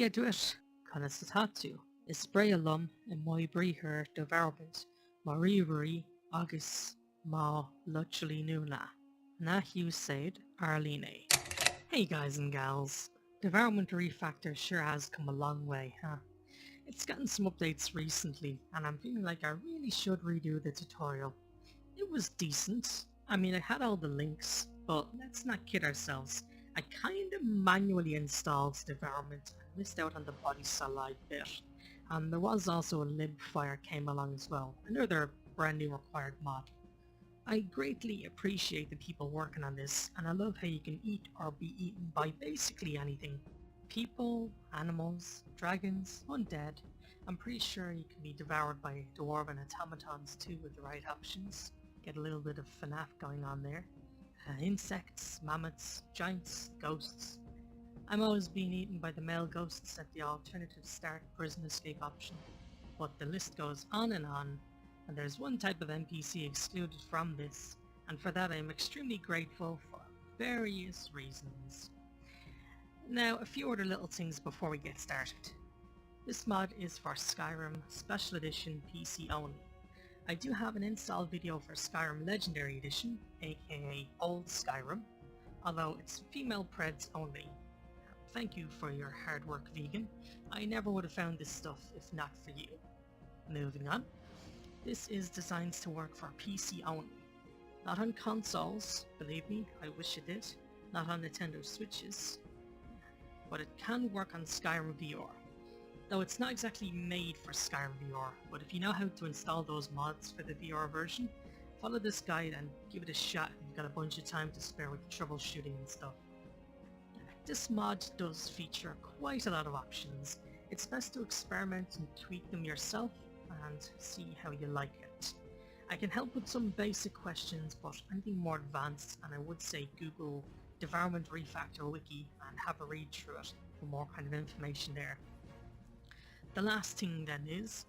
Duit, Constatatu, is spray alum in moi briher development, Mariveri August Ma Luchuli Nuna, Nahu said Arline. Hey guys and gals, Devourment Refactor sure has come a long way, huh? It's gotten some updates recently, and I'm feeling like I really should redo the tutorial. It was decent. I mean, I had all the links, but let's not kid ourselves. I kinda manually installed Devourment and missed out on the body salide bit. And there was also a libfire came along as well, another brand new required mod. I greatly appreciate the people working on this, and I love how you can eat or be eaten by basically anything. People, animals, dragons, undead. I'm pretty sure you can be devoured by dwarven automatons too with the right options. Get a little bit of FNAF going on there. Insects, mammoths, giants, ghosts. I'm always being eaten by the male ghosts at the alternative start prison escape option. But the list goes on, and there's one type of NPC excluded from this, and for that I am extremely grateful for various reasons. Now, a few other little things before we get started. This mod is for Skyrim Special Edition PC only. I do have an install video for Skyrim Legendary Edition, aka Old Skyrim, although it's female preds only. Thank you for your hard work, vegan. I never would have found this stuff if not for you. Moving on. This is designed to work for PC only. Not on consoles, believe me, I wish it did. Not on Nintendo Switches. But it can work on Skyrim VR. Though it's not exactly made for Skyrim VR, but if you know how to install those mods for the VR version, follow this guide and give it a shot if you've got a bunch of time to spare with troubleshooting and stuff. This mod does feature quite a lot of options. It's best to experiment and tweak them yourself and see how you like it. I can help with some basic questions, but anything more advanced, and I would say Google Devourment Refactor wiki and have a read through it for more kind of information there. The last thing then is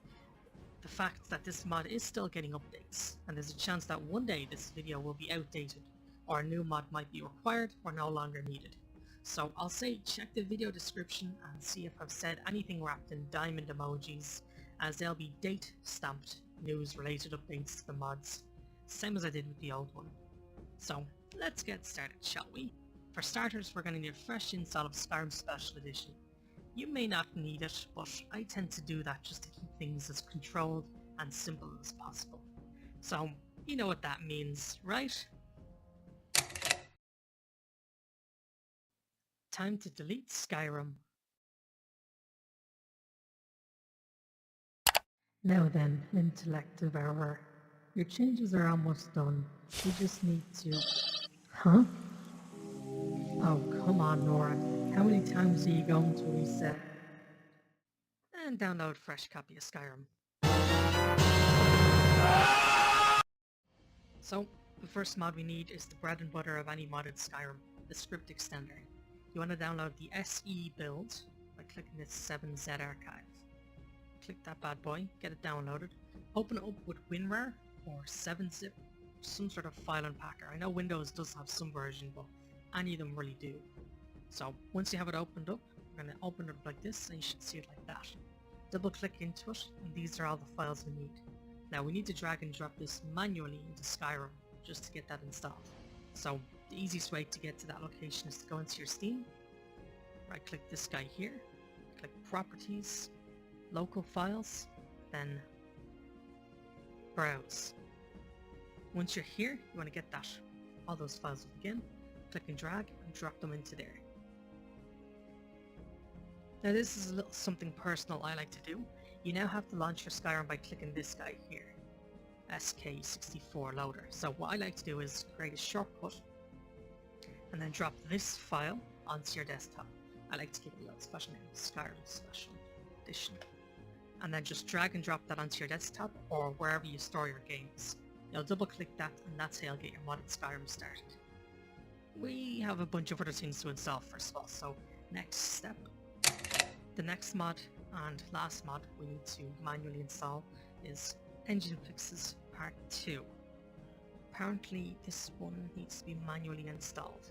the fact that this mod is still getting updates, and there's a chance that one day this video will be outdated, or a new mod might be required or no longer needed. So I'll say check the video description and see if I've said anything wrapped in diamond emojis, as they'll be date stamped news related updates to the mods, same as I did with the old one. So let's get started, shall we? For starters, we're going to need a fresh install of Skyrim Special Edition. You may not need it, but I tend to do that just to keep things as controlled and simple as possible. So, you know what that means, right? Time to delete Skyrim. Now then, Intellect Devourer. Your changes are almost done. You just need to... Huh? Oh, come on, Nora. How many times are you going to reset? And download fresh copy of Skyrim. So, the first mod we need is the bread and butter of any modded Skyrim, the script extender. You want to download the SE build by clicking this 7Z archive. Click that bad boy, get it downloaded, open it up with WinRAR or 7-zip, some sort of file unpacker. I know Windows does have some version, but any of them really do. So once you have it opened up, we're going to open it like this, and you should see it like that. Double click into it, and these are all the files we need. Now we need to drag and drop this manually into Skyrim just to get that installed. So the easiest way to get to that location is to go into your Steam, right click this guy here, click Properties, Local Files, then Browse. Once you're here, you want to get that, all those files up again, click and drag and drop them into there. Now this is a little something personal I like to do. You now have to launch your Skyrim by clicking this guy here, SK64 Loader. So what I like to do is create a shortcut and then drop this file onto your desktop. I like to give it a little special name, Skyrim Special Edition. And then just drag and drop that onto your desktop or wherever you store your games. You'll double click that, and that's how you'll get your modded Skyrim started. We have a bunch of other things to install first of all, so next step. The next mod and last mod we need to manually install is Engine Fixes Part 2. Apparently this one needs to be manually installed.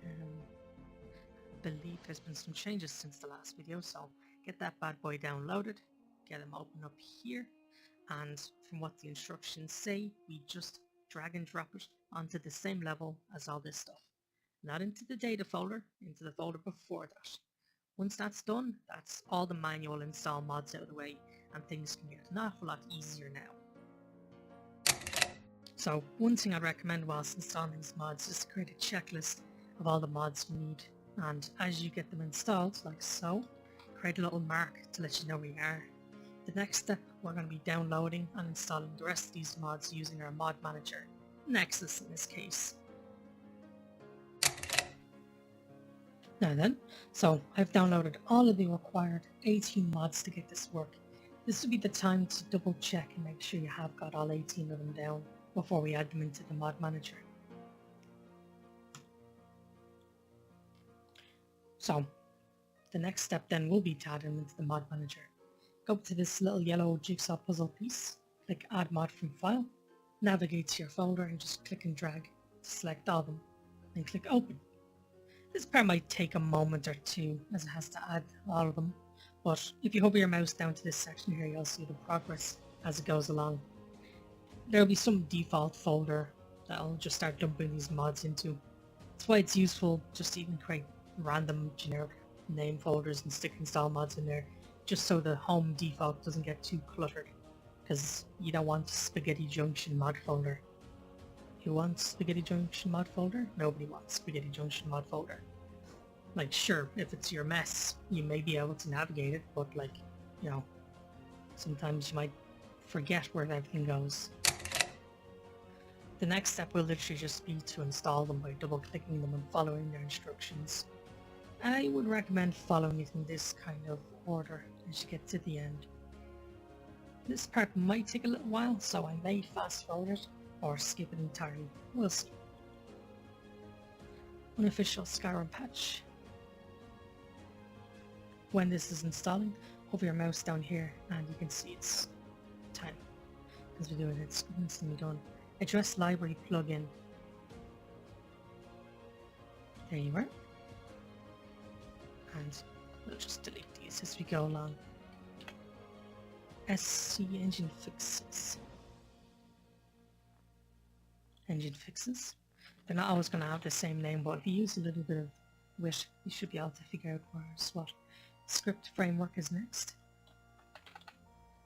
I believe there's been some changes since the last video, so get that bad boy downloaded, get them open up here, and from what the instructions say, we just drag and drop it onto the same level as all this stuff. Not into the data folder, into the folder before that. Once that's done, that's all the manual install mods out of the way, and things can get an awful lot easier now. So one thing I'd recommend whilst installing these mods is to create a checklist of all the mods you need, and as you get them installed, like so, create a little mark to let you know where you are. The next step, we're going to be downloading and installing the rest of these mods using our mod manager, Nexus in this case. Now then, so I've downloaded all of the required 18 mods to get this work. This would be the time to double check and make sure you have got all 18 of them down before we add them into the mod manager. So the next step then will be to add them into the mod manager. Go up to this little yellow jigsaw puzzle piece, click add mod from file, navigate to your folder and just click and drag to select all of them, and click open. This part might take a moment or two as it has to add all of them, but if you hover your mouse down to this section here, you'll see the progress as it goes along. There will be some default folder that I'll just start dumping these mods into. That's why it's useful just to even create random generic name folders and stick install mods in there, just so the home default doesn't get too cluttered, because you don't want Spaghetti Junction mod folder. Who wants Spaghetti Junction mod folder? Nobody wants Spaghetti Junction mod folder. Like, sure, if it's your mess, you may be able to navigate it, but like, you know, sometimes you might forget where everything goes. The next step will literally just be to install them by double-clicking them and following their instructions. I would recommend following it in this kind of order as you get to the end. This part might take a little while, so I may fast forward it or skip it entirely. We'll see. Unofficial Skyrim patch. When this is installing, hover your mouse down here and you can see it's time. As we're doing it, it's instantly done. Address library plugin. There you are. And we'll just delete these as we go along. SC engine fixes. Engine fixes. They're not always going to have the same name, but if you use a little bit of wit, you should be able to figure out where's what. Script framework is next.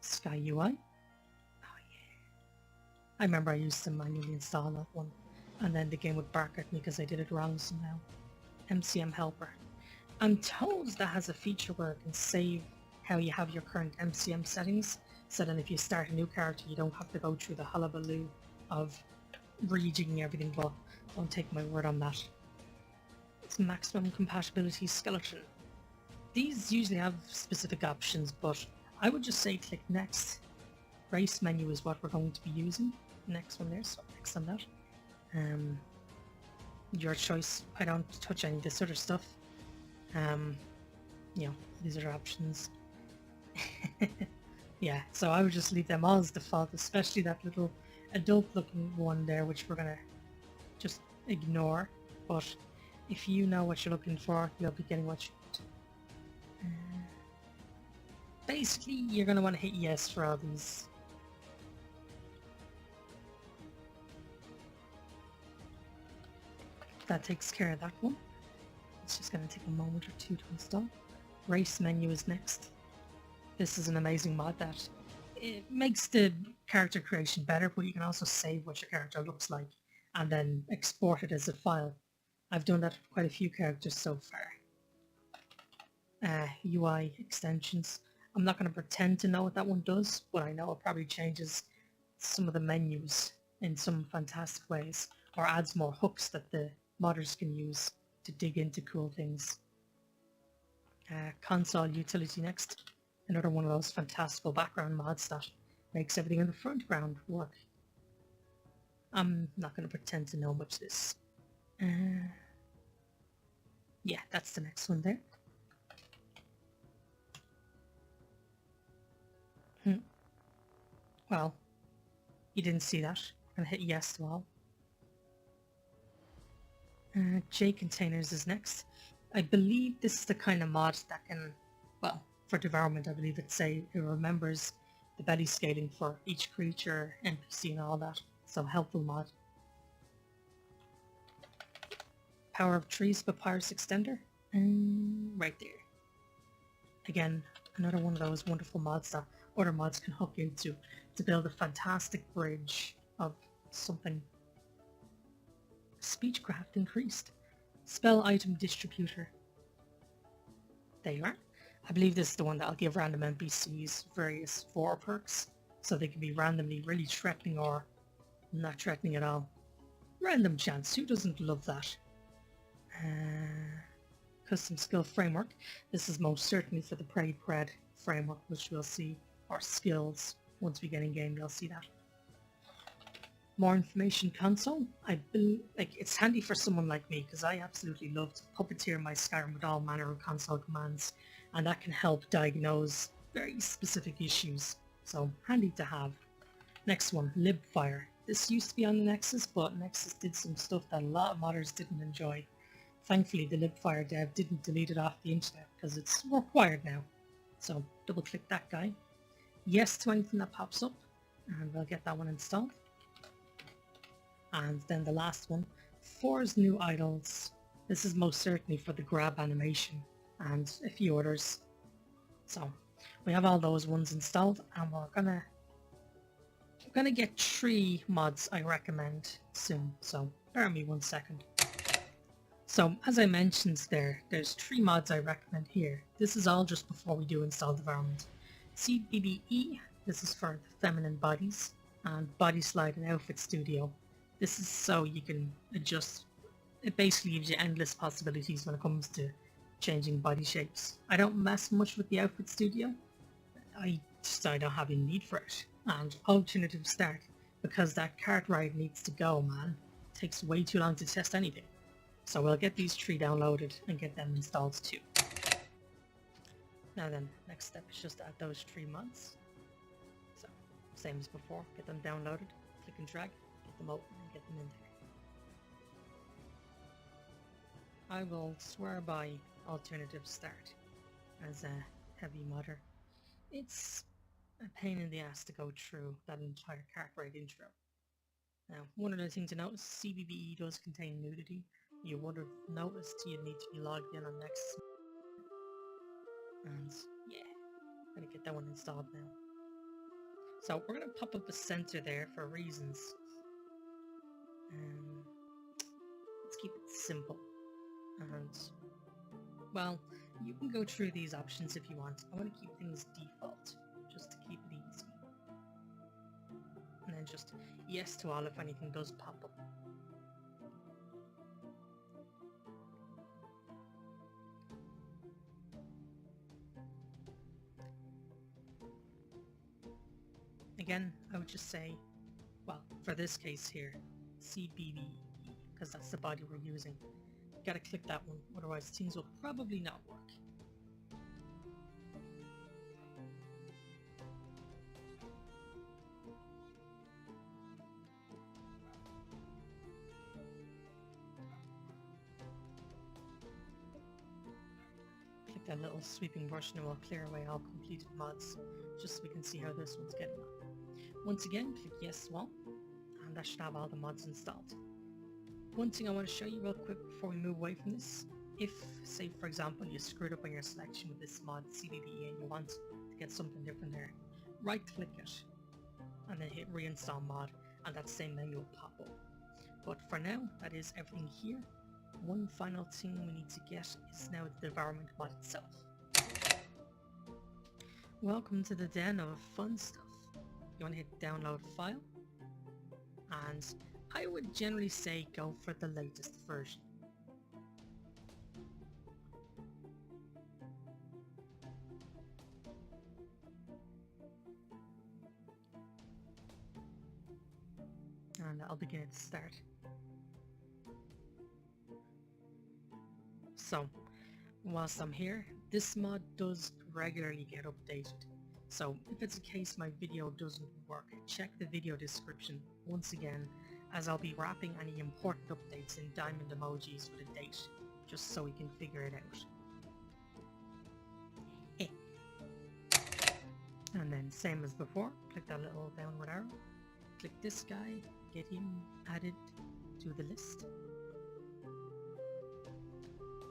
Sky UI. Oh yeah. I remember I used to manually install that one, and then the game would bark at me because I did it wrong somehow. MCM helper. I'm told that has a feature where it can save how you have your current MCM settings, so that if you start a new character you don't have to go through the hullabaloo of rejigging everything, but don't take my word on that. It's maximum compatibility skeleton. These usually have specific options, but I would just say click next. Race menu is what we're going to be using. Next one there, so next on that. Your choice. I don't touch any of this other stuff. You know, these are options. Yeah, so I would just leave them all as default, especially that little adult looking one there, which we're gonna just ignore. But if you know what you're looking for, you'll be getting what you want. Basically, you're gonna want to hit yes for all these. That takes care of that one. It's just going to take a moment or two to install. Race menu is next. This is an amazing mod that it makes the character creation better, but you can also save what your character looks like and then export it as a file. I've done that for quite a few characters so far. UI extensions. I'm not going to pretend to know what that one does, but I know it probably changes some of the menus in some fantastic ways, or adds more hooks that the modders can use to dig into cool things. Console utility next. Another one of those fantastical background mods that makes everything in the foreground work. I'm not going to pretend to know much of this. Yeah, that's the next one there. Well, you didn't see that. I'm going to hit yes to all. J containers is next. I believe this is the kind of mod that can, well, for Devourment, I believe it remembers the belly scaling for each creature, NPC and all that. So helpful mod. Power of Trees Papyrus Extender. Right there. Again, another one of those wonderful mods that other mods can hook into to build a fantastic bridge of something. Speechcraft increased. Spell item distributor. There you are. I believe this is the one that'll give random NPCs various 4 perks, so they can be randomly really threatening or not threatening at all. Random chance, who doesn't love that? Custom skill framework. This is most certainly for the Pred framework, which we'll see, or skills. Once we get in game, you'll see that. More information console. It's handy for someone like me because I absolutely love to puppeteer my Skyrim with all manner of console commands, and that can help diagnose very specific issues. So handy to have. Next one, libfire. This used to be on the Nexus, but Nexus did some stuff that a lot of modders didn't enjoy. Thankfully, the libfire dev didn't delete it off the internet because it's required now. So double click that guy. Yes to anything that pops up, and we'll get that one installed. And then the last one, Four's new idols. This is most certainly for the grab animation and a few others. So we have all those ones installed, and we're gonna get 3 mods I recommend soon. So bear with me 1 second. So as I mentioned there's 3 mods I recommend here. This is all just before we do install Devourment. CBBE, this is for the feminine bodies, and Body Slide and Outfit Studio. This is so you can adjust. It basically gives you endless possibilities when it comes to changing body shapes. I don't mess much with the Outfit Studio. I don't have any need for it. And alternative start, because that cart ride needs to go, man. It takes way too long to test anything. So we'll get these 3 downloaded and get them installed too. Now then, next step is just add those 3 mods. So, same as before, get them downloaded, click and drag, get them open and get them in there. I will swear by alternative start as a heavy modder. It's a pain in the ass to go through that entire cart ride intro. Now, one other thing to notice, CBBE does contain nudity. You would have noticed you need to be logged in on Nexus. And yeah, I'm gonna get that one installed now. So we're gonna pop up a center there for reasons. Let's keep it simple. And well, you can go through these options if you want. I want to keep things default, just to keep it easy. And then just yes to all if anything does pop up. Again, I would just say, well, for this case here, CBBE, because that's the body we're using. Gotta click that one, otherwise things will probably not work. Click that little sweeping brush and it will clear away all completed mods, just so we can see how this one's getting on. Once again, click yes to all, and that should have all the mods installed. One thing I want to show you real quick before we move away from this, if, say for example, you screwed up on your selection with this mod CBBE and you want to get something different there, right click it, and then hit reinstall mod, and that same menu will pop up. But for now, that is everything here. One final thing we need to get is now the Devourment mod itself. Welcome to the den of fun stuff. You want to hit download file, and I would generally say go for the latest version. And I'll begin at the start. So, whilst I'm here, this mod does regularly get updated. So, if it's a case my video doesn't work, check the video description once again, as I'll be wrapping any important updates in diamond emojis with a date, just so we can figure it out. And then same as before, click that little downward arrow, click this guy, get him added to the list.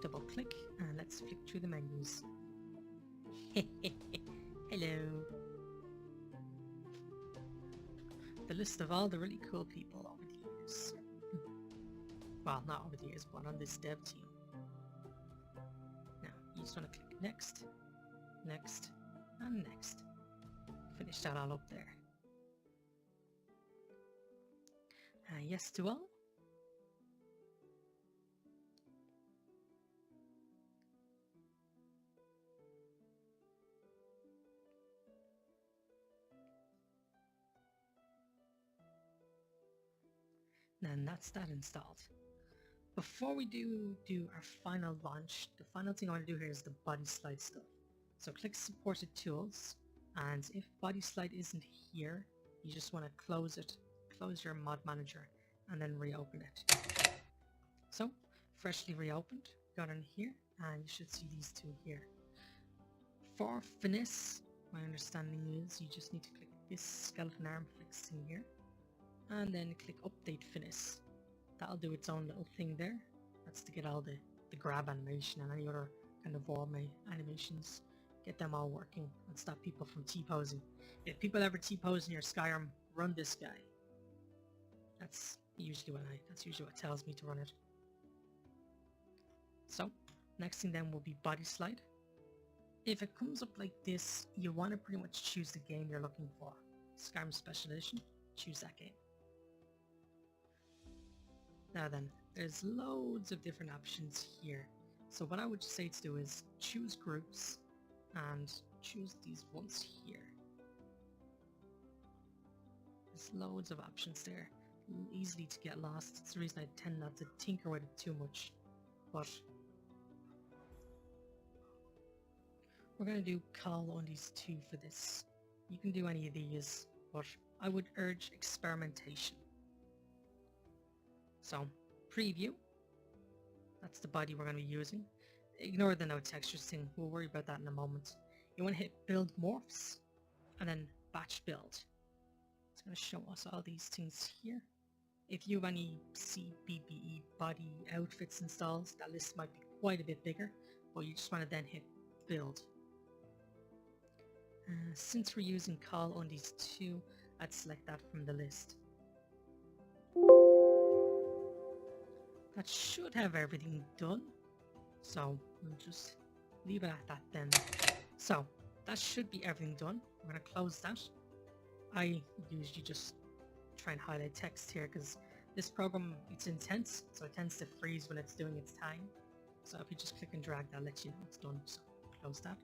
Double click and let's flick through the menus. Hello. The list of all the really cool people over the years. Well, not over the years, but on this dev team. Now, you just want to click next, next, and next. Finish that all up there. Yes to all. And that's that installed. Before we do our final launch, the final thing I want to do here is the body slide stuff. So click supported tools, and if body slide isn't here, you just want to close it, close your mod manager, and then reopen it. So freshly reopened, got in here, and you should see these two here. For finesse, my understanding is you just need to click this skeleton arm flex thing here, and then click update finesse. That'll do its own little thing there. That's to get all the grab animation and any other kind of warm animations, get them all working and stop people from T-posing. If people ever T-pose in your Skyrim, run this guy. That's usually what tells me to run it. So next thing then will be body slide. If it comes up like this, you want to pretty much choose the game you're looking for. Skyrim Special Edition, choose that game. Now then, there's loads of different options here. So what I would say to do is choose groups and choose these ones here. There's loads of options there. Easily to get lost. It's the reason I tend not to tinker with it too much. But we're going to do call on these two for this. You can do any of these, but I would urge experimentation. So, preview. That's the body we're going to be using. Ignore the no textures thing, we'll worry about that in a moment. You want to hit build morphs, and then batch build. It's going to show us all these things here. If you have any CBBE body outfits installed, that list might be quite a bit bigger, but you just want to then hit build. Since we're using call on these two, I'd select that from the list. That should have everything done, so we'll just leave it at that then. So that should be everything done. We're going to close that. I usually just try and highlight text here because this program, it's intense, so it tends to freeze when it's doing its time. So if you just click and drag, that lets you know it's done. So close that.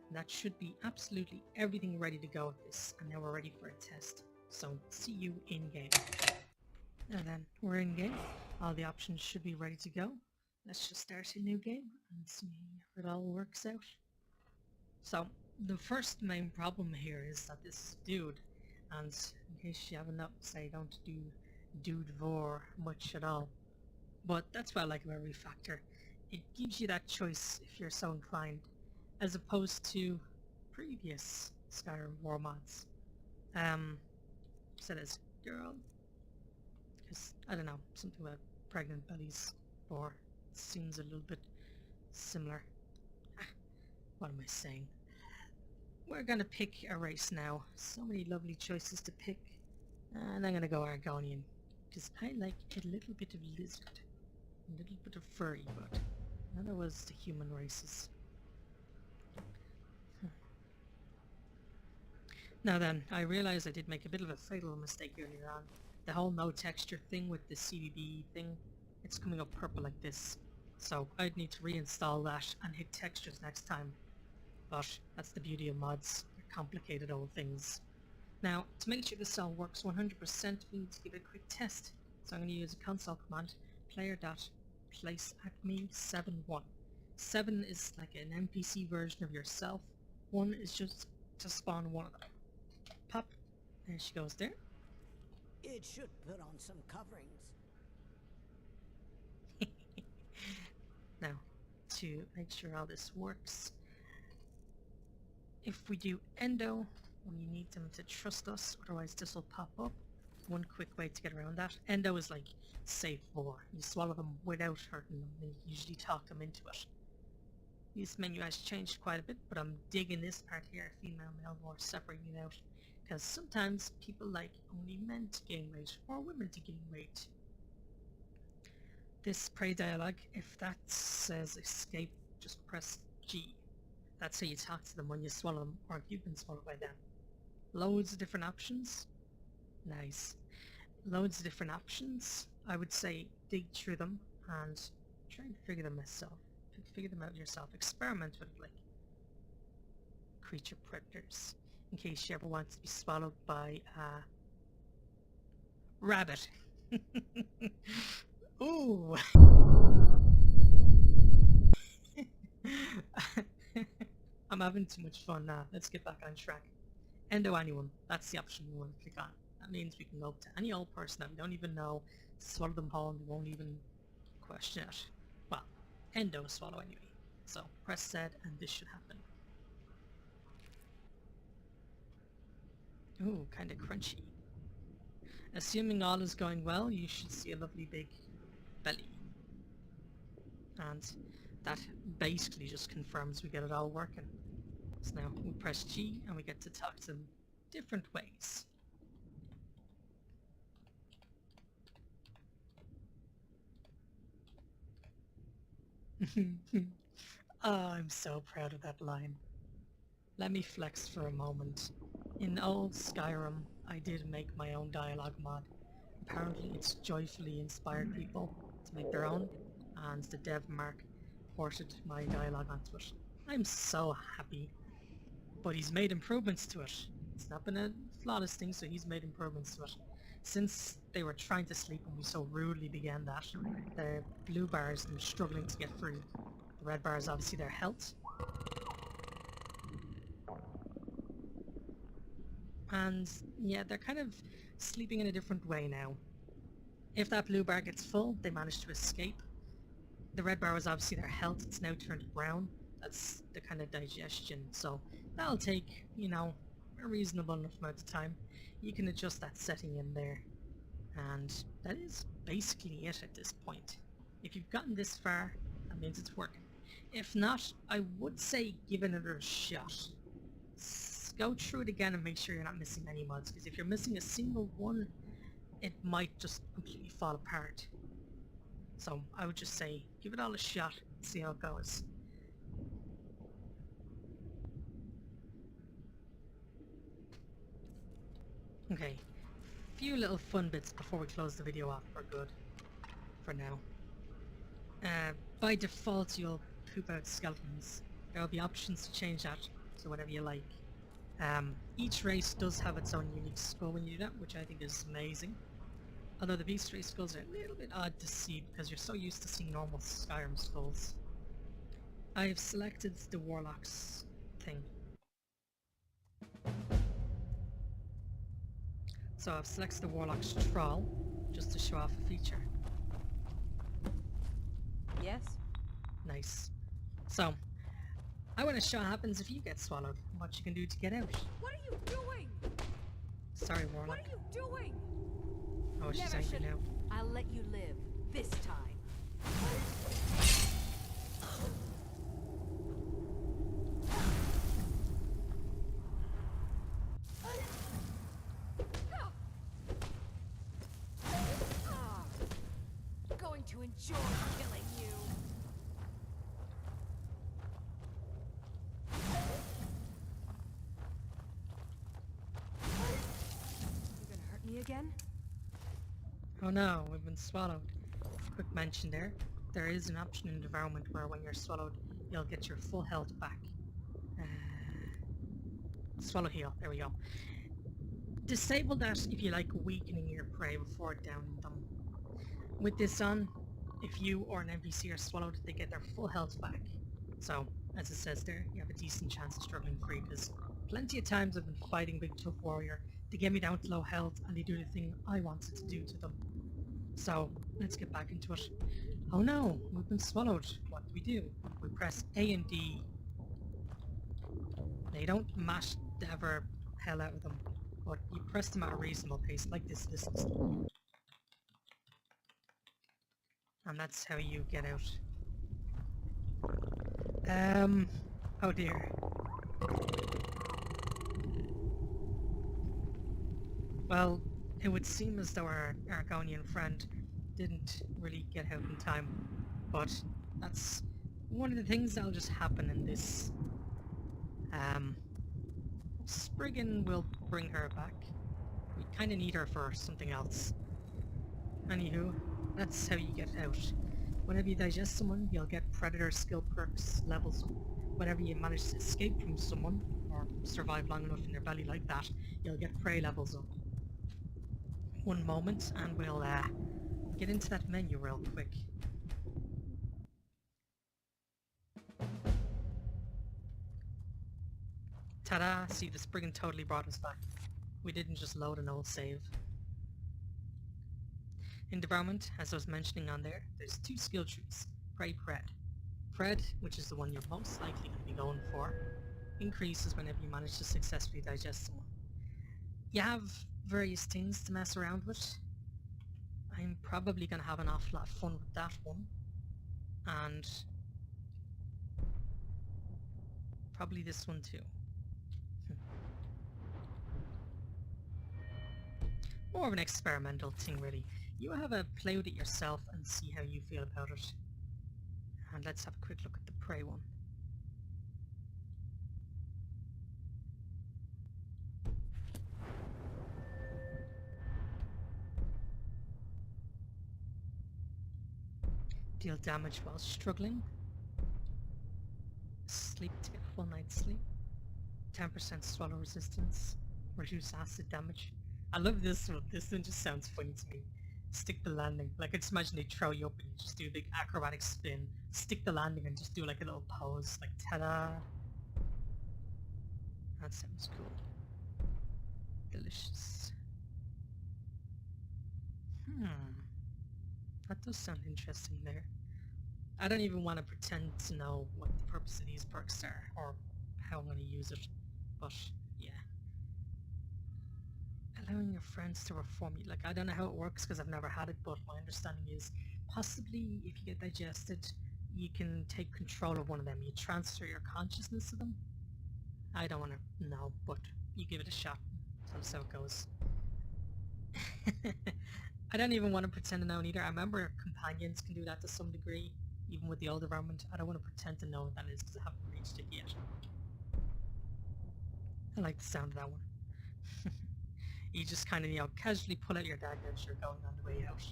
And that should be absolutely everything ready to go with this, and now we're ready for a test. So see you in game. And then we're in game. All the options should be ready to go. Let's just start a new game and see if it all works out. So the first main problem here is that this is dude, and in case you haven't noticed, I don't do dude vor much at all. But that's what I like about Refactor. It gives you that choice if you're so inclined, as opposed to previous Skyrim war mods. Said as girl, because I don't know, something about pregnant bellies, or it seems a little bit similar. What am I saying? We're gonna pick a race now. So many lovely choices to pick, and I'm gonna go Argonian because I like a little bit of lizard, a little bit of furry, but none of us the human races. Now then, I realized I did make a bit of a fatal mistake earlier on. The whole no texture thing with the CBB thing, it's coming up purple like this. So I'd need to reinstall that and hit textures next time. But that's the beauty of mods, they're complicated old things. Now, to make sure this all works 100%, we need to give it a quick test. So I'm going to use a console command, player.placeAtMe71. 7 is like an NPC version of yourself. 1 is just to spawn one of them. Pop, there she goes there. It should put on some coverings. Now, to make sure all this works, if we do endo We need them to trust us, otherwise this will pop up. One quick way to get around that. Endo is like safe war. You swallow them without hurting them, and you usually talk them into it. This menu has changed quite a bit, but I'm digging this part here, female, male war, separating it out. Because sometimes people like only men to gain weight, or women to gain weight. This prey dialogue, if that says escape, just press G. That's how you talk to them when you swallow them, or if you've been swallowed by them. Loads of different options. Nice. Loads of different options. I would say dig through them and try and figure them out yourself. Experiment with like creature predators in case you ever want to be swallowed by a rabbit. Ooh. I'm having too much fun now. Let's get back on track. Endo anyone. That's the option we want to click on. That means we can go up to any old person that we don't even know, swallow them whole, and we won't even question it. Well, endo swallow anyway. So press Z and this should happen. Ooh, kinda crunchy. Assuming all is going well, you should see a lovely big belly. And that basically just confirms we get it all working. So now we press G and we get to talk to them different ways. Oh, I'm so proud of that line. Let me flex for a moment. In old Skyrim, I did make my own dialogue mod. Apparently it's joyfully inspired people to make their own, and the dev Mark ported my dialogue onto it. I'm so happy. But he's made improvements to it. It's not been a flawless thing, so he's made improvements to it. Since they were trying to sleep and we so rudely began that, the blue bars were struggling to get free. The red bar is obviously their health. And yeah, they're kind of sleeping in a different way now. If that blue bar gets full, they manage to escape. The red bar was obviously their health, it's now turned brown. That's the kind of digestion, so that'll take, you know, a reasonable enough amount of time. You can adjust that setting in there, and that is basically it at this point. If you've gotten this far, that means it's working. If not, I would say give it another shot. Go through it again and make sure you're not missing any mods, because if you're missing a single one, it might just completely fall apart. So I would just say, give it all a shot, see how it goes. Okay, few little fun bits before we close the video off for good, for now. By default you'll poop out skeletons. There will be options to change that to whatever you like. Each race does have its own unique skull when you do that, which I think is amazing. Although the beast race skulls are a little bit odd to see because you're so used to seeing normal Skyrim skulls. I have selected the Warlock's thing. So I've selected the Warlock's Trawl, just to show off a feature. Yes? Nice. So, I want to show what happens if you get swallowed, and what you can do to get out. What are you doing? Sorry, Warlock. What are you doing? Oh, she's angry now. I'll let you live this time. Going to enjoy killing you. You gonna hurt me again? Oh no, we've been swallowed. Quick mention there. There is an option in Devourment where when you're swallowed, you'll get your full health back. Swallow heal, there we go. Disable that if you like weakening your prey before downing them. With this on, if you or an NPC are swallowed, they get their full health back. So, as it says there, you have a decent chance of struggling free, because plenty of times I've been fighting Big Tough Warrior, they get me down to low health and they do the thing I wanted to do to them. So, let's get back into it. Oh no, we've been swallowed. What do? We press A and D. Now you don't mash the ever hell out of them. But you press them at a reasonable pace, like this distance. And that's how you get out. Oh dear. Well, it would seem as though our Argonian friend didn't really get out in time, but that's one of the things that'll just happen in this. Spriggan will bring her back. We kinda need her for something else. Anywho, that's how you get out. Whenever you digest someone, you'll get predator skill perks levels up. Whenever you manage to escape from someone, or survive long enough in their belly like that, you'll get prey levels up. One moment, and we'll get into that menu real quick. Ta-da! See, the Spriggan totally brought us back. We didn't just load an old save. In Devourment, as I was mentioning on there, there's 2 skill trees. Pray Pred. Pred, which is the one you're most likely going to be going for, increases whenever you manage to successfully digest someone. You have various things to mess around with. I'm probably going to have an awful lot of fun with that one. And probably this one too. More of an experimental thing, really. You have a play with it yourself and see how you feel about it. And let's have a quick look at the prey one. Deal damage while struggling. Sleep to get a full night's sleep. 10% swallow resistance. Reduce acid damage. I love this one. This one just sounds funny to me. Stick the landing. Like, I just imagine they throw you up and you just do a big acrobatic spin. Stick the landing and just do like a little pose. Like, ta-da! That sounds cool. Delicious. That does sound interesting there. I don't even want to pretend to know what the purpose of these perks are, or how I'm going to use it, but yeah. Allowing your friends to reform you. Like, I don't know how it works because I've never had it, but my understanding is possibly if you get digested, you can take control of one of them. You transfer your consciousness to them. I don't want to know, but you give it a shot. Tell us how it goes. I don't even want to pretend to know either. I remember companions can do that to some degree, even with the older environment. I don't want to pretend to know what that is because I haven't reached it yet. I like the sound of that one. You just kind of, you know, casually pull out your dagger as you're going on the way out.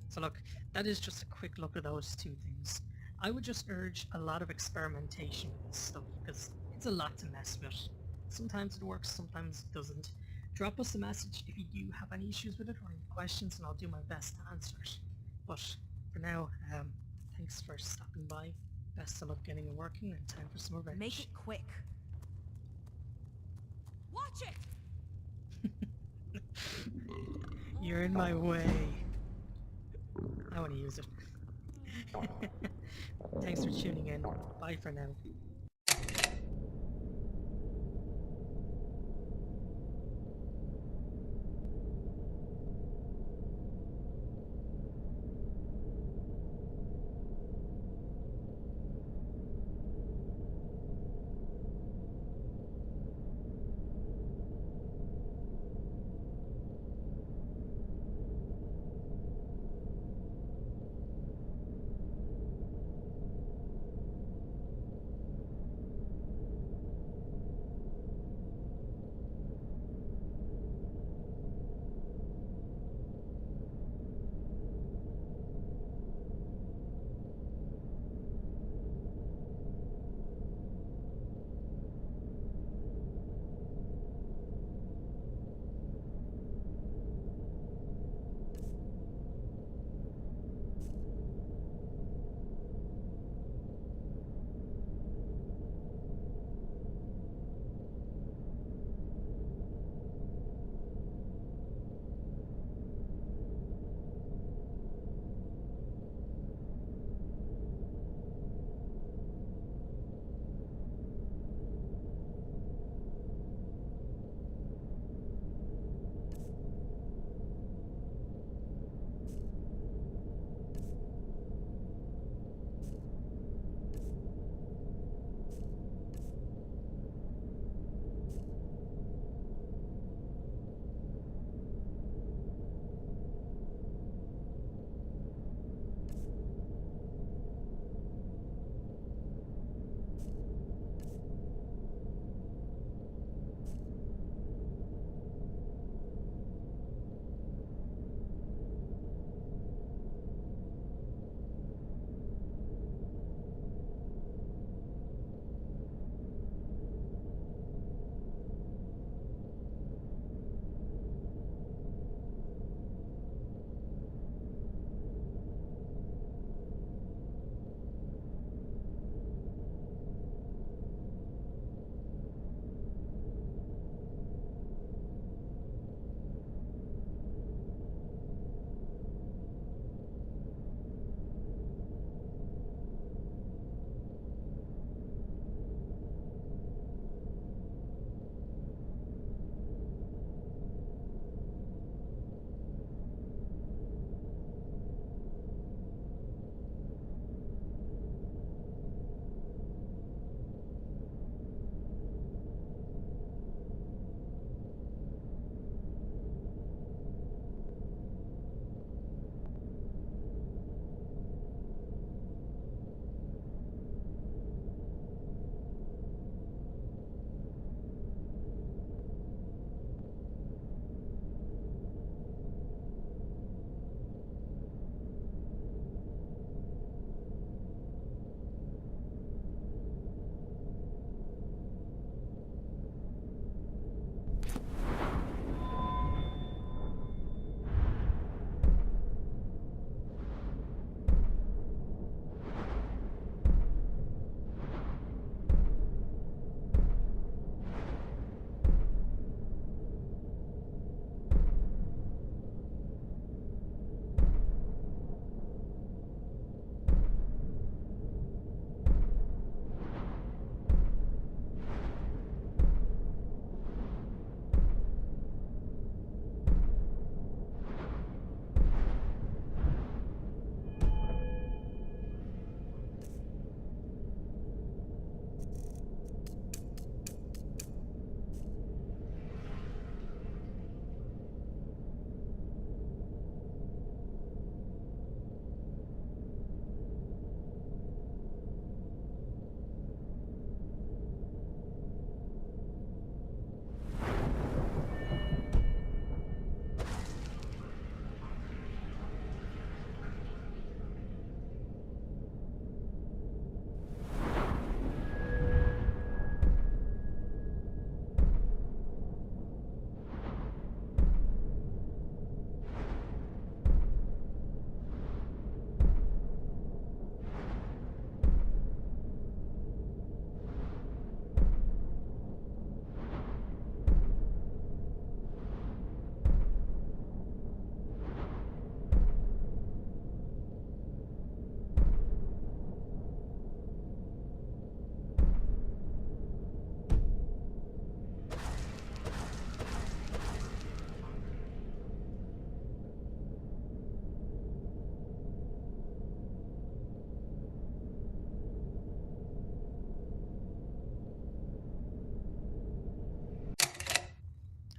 So look, that is just a quick look at those 2 things. I would just urge a lot of experimentation with this stuff because it's a lot to mess with. Sometimes it works, sometimes it doesn't. Drop us a message if you do have any issues with it or any questions and I'll do my best to answer it. But for now, thanks for stopping by. Best of luck getting it working and time for some revenge. Make it quick. Watch it! You're in my way. I want to use it. Thanks for tuning in. Bye for now.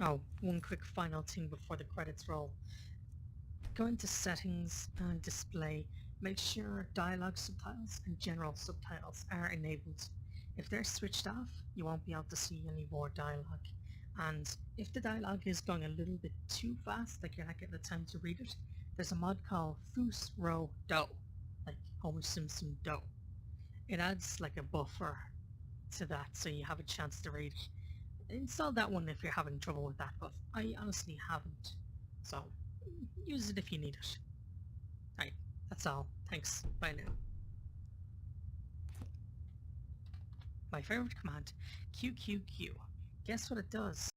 Oh, one quick final thing before the credits roll. Go into settings and display. Make sure dialogue subtitles and general subtitles are enabled. If they're switched off, you won't be able to see any more dialogue. And if the dialogue is going a little bit too fast, like you're not getting the time to read it, there's a mod called Foos Row Do, like Homer Simpson Do. It adds like a buffer to that so you have a chance to read it. Install that one if you're having trouble with that, but I honestly haven't. So use it if you need it. Alright, that's all. Thanks. Bye now. My favorite command, QQQ. Guess what it does?